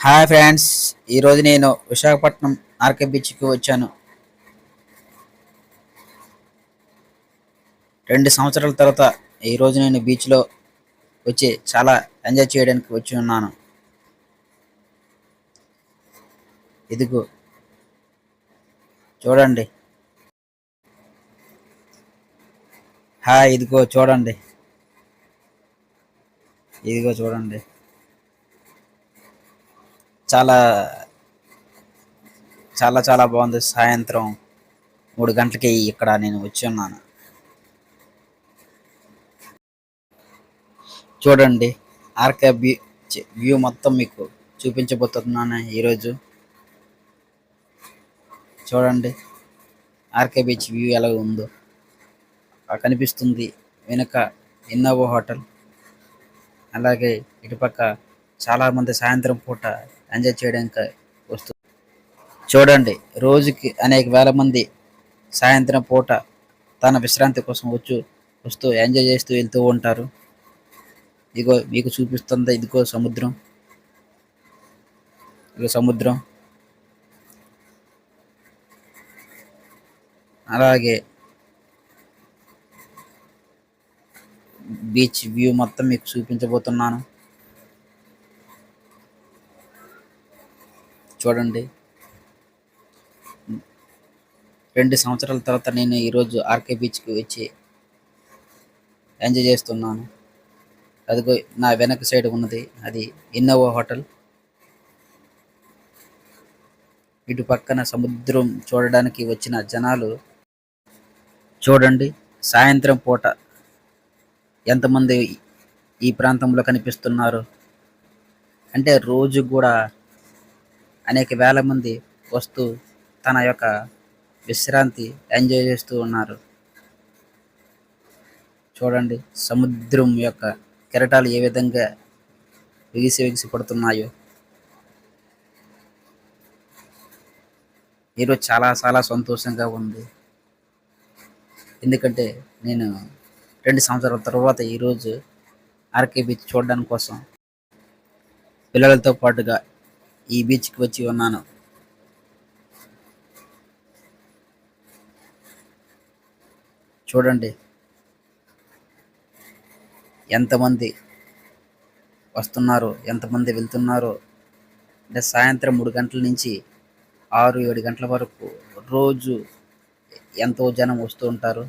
Hi friends, ఈరోజు నేను Visakhapatnam RK బీచ్కి వచ్చాను. 2 సంవత్సరాల తర్వాత ఈరోజు నేను బీచ్లో వచ్చి చాలా ఎంజాయ్ చేయడానికి వచ్చి ఉన్నాను. ఇదిగో చూడండి. ఇదిగో చూడండి. ఇదిగో చూడండి. చాలా చాలా చాలా బాగుంది. సాయంత్రం 3 గంటలకి ఇక్కడ నేను వచ్చి ఉన్నాను. చూడండి, ఆర్కే బీచ్ వ్యూ మొత్తం మీకు చూపించబోతున్నాను ఈరోజు. చూడండి, ఆర్కే బీచ్ వ్యూ ఎలా ఉందో కనిపిస్తుంది. వెనుక ఇన్నోవా హోటల్, అలాగే ఇటుపక్క చాలా మంది సాయంత్రం పూట ఎంజాయ్ చేయడానికి వస్తూ చూడండి. రోజుకి అనేక వేల మంది సాయంత్రం పూట తన విశ్రాంతి కోసం వస్తూ ఎంజాయ్ చేస్తూ వెళ్తూ ఉంటారు. ఇదిగో మీకు చూపిస్తుంది. ఇదిగో సముద్రం. ఇదిగో సముద్రం. అలాగే బీచ్ వ్యూ మొత్తం మీకు చూపించబోతున్నాను. చూడండి, 2 సంవత్సరాల తర్వాత నేను ఈరోజు ఆర్కే బీచ్కి వచ్చి ఎంజాయ్ చేస్తున్నాను. అదిగో నా వెనక సైడ్ ఉన్నది అది ఇన్నోవా హోటల్. ఇటు పక్కన సముద్రం చూడడానికి వచ్చిన జనాలు చూడండి. సాయంత్రం పూట ఎంతమంది ఈ ప్రాంతంలో కనిపిస్తున్నారు అంటే రోజు కూడా అనేక వేల మంది వస్తూ తన యొక్క విశ్రాంతి ఎంజాయ్ చేస్తూ ఉన్నారు. చూడండి, సముద్రం యొక్క కెరటాలు ఏ విధంగా ఎగిసి పడుతున్నాయో. ఈరోజు చాలా చాలా సంతోషంగా ఉంది. ఎందుకంటే నేను 2 సంవత్సరాల తర్వాత ఈరోజు ఆర్కే బీచ్ చూడడానికి కోసం పిల్లలతో పాటుగా ఈ బీచ్కి వచ్చి ఉన్నాను. చూడండి, ఎంతమంది వస్తున్నారో ఎంతమంది వెళ్తున్నారో. అంటే సాయంత్రం 3 గంటల నుంచి 6-7 గంటల వరకు రోజు ఎంతో జనం వస్తూ ఉంటారు.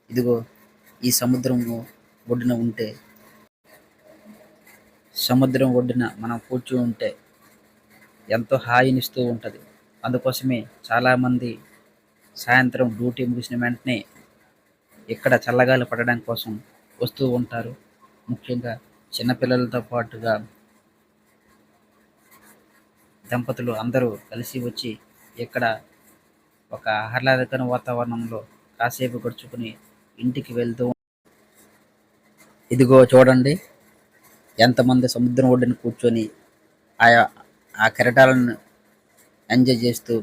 ఇదిగో ఈ సముద్రం ఒడ్డున మనం కూర్చుని ఉంటే ఎంతో హాయినిస్తూ ఉంటుంది. అందుకోసమే చాలామంది సాయంత్రం డ్యూటీ ముగిసిన వెంటనే ఇక్కడ చల్లగాలి పడడం కోసం వస్తూ ఉంటారు. ముఖ్యంగా చిన్నపిల్లలతో పాటుగా దంపతులు అందరూ కలిసి వచ్చి ఇక్కడ ఒక ఆహ్లాదకర వాతావరణంలో కాసేపు గడుచుకుని ఇంటికి వెళ్తూ. ఇదిగో చూడండి, ఎంతమంది సముద్రం ఒడ్డున కూర్చొని ఆయా ఆ కెరటాలను ఎంజాయ్ చేస్తూ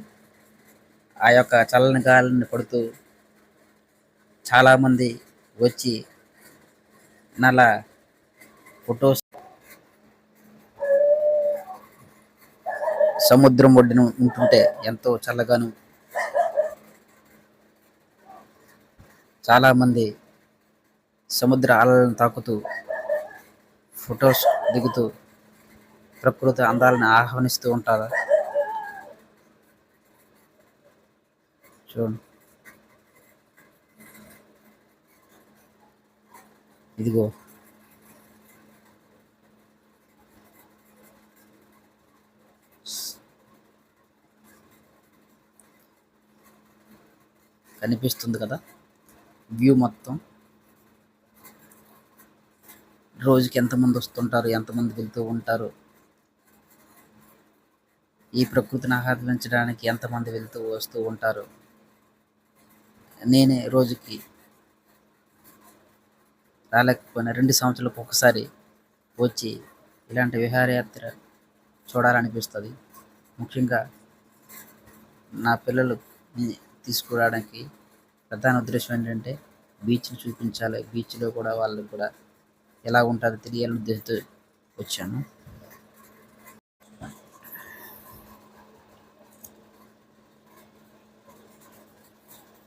ఆ యొక్క చల్లని గాలిని పడుతూ చాలామంది వచ్చి నలా ఫొటోస్ సముద్రం ఒడ్డున ఉంటుంటే ఎంతో చల్లగాను. చాలామంది సముద్ర అలలను తాకుతూ ఫొటోస్ దిగుతూ ప్రకృతి అందాలను ఆహ్వానిస్తూ ఉంటారు. చూడండి, ఇదిగో కనిపిస్తుంది కదా వ్యూ మొత్తం. రోజుకి ఎంతమంది వస్తుంటారు, ఎంతమంది వెళ్తూ ఉంటారు. ఈ ప్రకృతిని ఆహ్వానించడానికి ఎంతమంది వెళ్తూ వస్తూ ఉంటారు. నేనే రోజుకి రాలేకపోయినా 2 సంవత్సరాలకు ఒకసారి వచ్చి ఇలాంటి విహారయాత్ర చూడాలనిపిస్తుంది. ముఖ్యంగా నా పిల్లలు తీసుకురావడానికి ప్రధాన ఉద్దేశం ఏంటంటే బీచ్ని చూపించాలి. బీచ్లో కూడా వాళ్ళకి కూడా ఎలా ఉంటుందో తెలియాలని ఉద్దేశంతో వచ్చాను.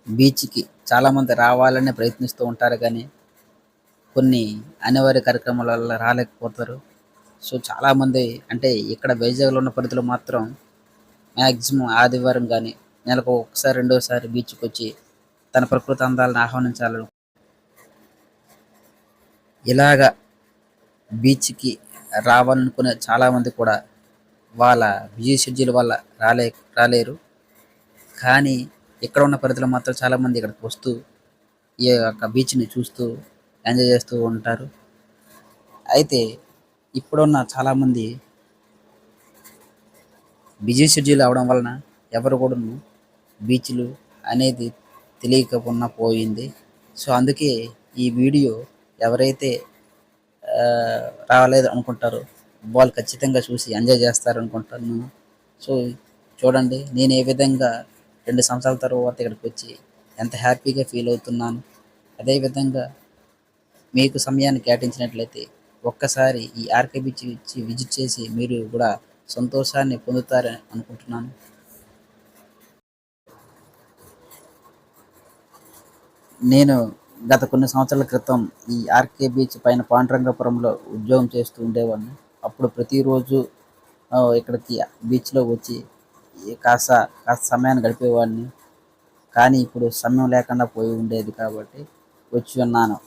బీచ్‌కి చాలామంది రావాలని ప్రయత్నిస్తూ ఉంటారు గానీ, కొన్ని అనివార్య కార్యక్రమాల వల్ల రాలేకపోతారు. సో, చాలామంది అంటే ఇక్కడ వైజాగ్‌లో ఉన్న పరిధిలో మాత్రం మాక్సిమం ఆదివారం గానీ, నెలకు ఒకసారి, రెండోసారి బీచ్‌కొచ్చి తన ప్రకృతి అందాలను ఆహ్వానించాలను ఇలాగ బీచ్‌కి రావాలనుకునే చాలామంది కూడా వాళ్ళ బిజీ షెడ్యూల్ వల్ల రాలేరు. కానీ ఇక్కడ ఉన్న పరిధిలో మాత్రం చాలామంది ఇక్కడికి వస్తూ ఈ యొక్క బీచ్‌ని చూస్తూ ఎంజాయ్ చేస్తూ ఉంటారు. అయితే ఇప్పుడున్న చాలామంది బిజీ షెడ్యూల్ అవ్వడం వలన ఎవరు కూడాను బీచ్‌లు అనేది తెలియకుండా పోయింది. సో, అందుకే ఈ వీడియో ఎవరైతే రాలేదు అనుకుంటారో వాళ్ళు ఖచ్చితంగా చూసి ఎంజాయ్ చేస్తారనుకుంటాను. సో, చూడండి నేను ఏ విధంగా 2 సంవత్సరాల తర్వాత ఇక్కడికొచ్చి ఎంత హ్యాపీగా ఫీల్ అవుతున్నాను. అదే విధంగా మీకు సమయాన్ని కేటాయించినట్లయితే ఒక్కసారి ఈ ఆర్‌కే బీచ్ విజిట్ చేసి మీరు కూడా సంతోషాన్ని పొందుతారని అనుకుంటున్నాను. నేను గత కొన్ని సంవత్సరాల క్రితం ఈ ఆర్‌కే బీచ్ పైన పాండురంగాపురంలో ఉద్యోగం చేస్తూ ఉండేవాడిని. అప్పుడు ప్రతిరోజు ఇక్కడికి బీచ్‌లో వచ్చి కాస్త కాస్త సమయాన్ని గడిపేవాడిని. కానీ ఇప్పుడు సమయం లేకుండా పోయి ఉండేది కాబట్టి వచ్చి ఉన్నాను.